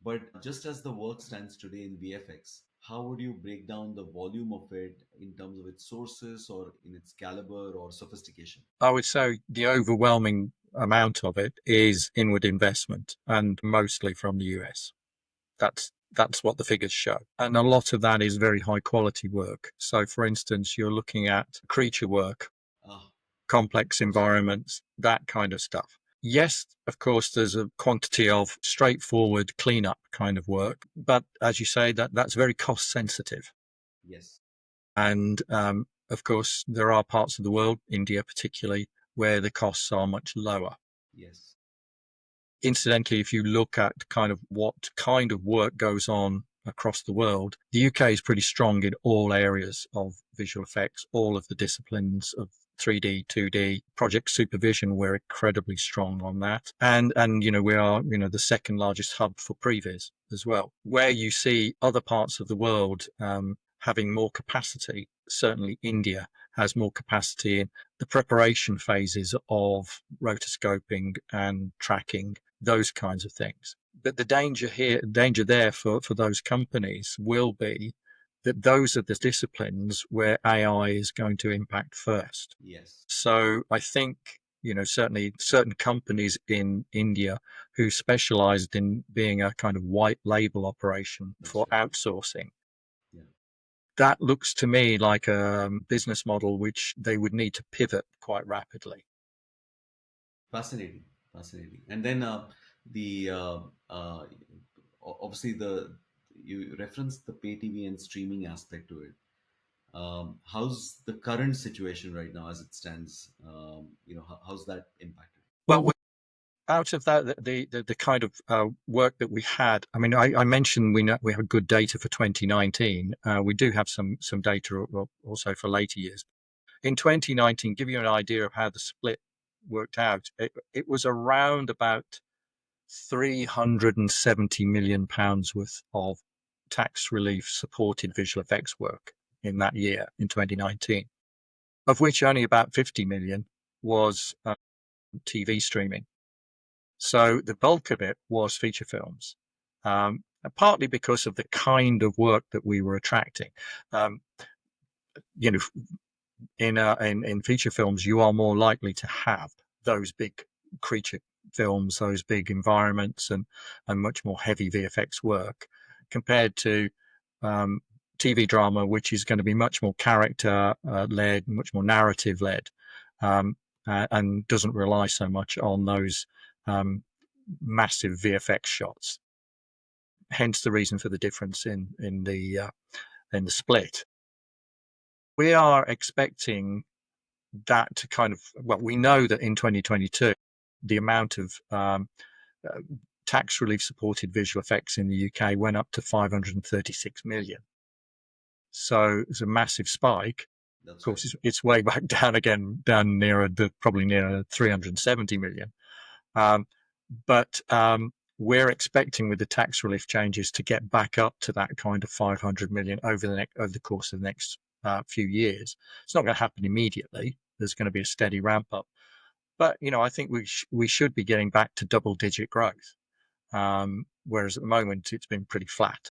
But just as the work stands today in VFX, how would you break down the volume of it in terms of its sources or in its caliber or sophistication? I would say the overwhelming amount of it is inward investment and mostly from the US. That's what the figures show. And a lot of that is very high quality work. So for instance, you're looking at creature work, Ah, complex environments, that kind of stuff. Yes, of course, there's a quantity of straightforward cleanup kind of work, but as you say, that's very cost sensitive. yes, And of course, there are parts of the world, India particularly, where the costs are much lower. yes, Incidentally, if you look at kind of what kind of work goes on across the world, the UK is pretty strong in all areas of visual effects, all of the disciplines of 3D, 2D, project supervision. We're incredibly strong on that. And, we are, the second largest hub for previs as well. Where you see other parts of the world, having more capacity, certainly India has more capacity in the preparation phases of rotoscoping and tracking, those kinds of things. But the danger there for those companies will be that those are the disciplines where AI is going to impact first. yes, So I think, certainly certain companies in India who specialized in being a kind of white label operation that's for right. outsourcing, Yeah. that looks to me like a business model which they would need to pivot quite rapidly. Fascinating, fascinating. And then the obviously the you referenced the pay TV and streaming aspect to it. How's the current situation right now as it stands? How's that impacted? Well, out of that, the kind of work that we had, I mean, I mentioned we have good data for 2019. We do have some data also for later years. In 2019, give you an idea of how the split worked out, it was around about 370 million pounds worth of tax relief supported visual effects work in that year in 2019, of which only about 50 million was TV streaming. So the bulk of it was feature films, partly because of the kind of work that we were attracting. Um, you know, in feature films, you are more likely to have those big creature films, those big environments, and much more heavy VFX work compared to um, TV drama, which is going to be much more character led, much more narrative led, um, and doesn't rely so much on those um, massive VFX shots. Hence the reason for the difference in the split. We are expecting that to kind of, well, we know that in 2022, the amount of uh, tax relief supported visual effects in the UK went up to 536 million. So it's a massive spike. Of That's right. course, it's way back down again, down probably near 370 million. Um, but we're expecting with the tax relief changes to get back up to that kind of 500 million over the course of the next few years. It's not going to happen immediately. There's going to be a steady ramp up, but I think we should be getting back to double digit growth. Whereas at the moment it's been pretty flat.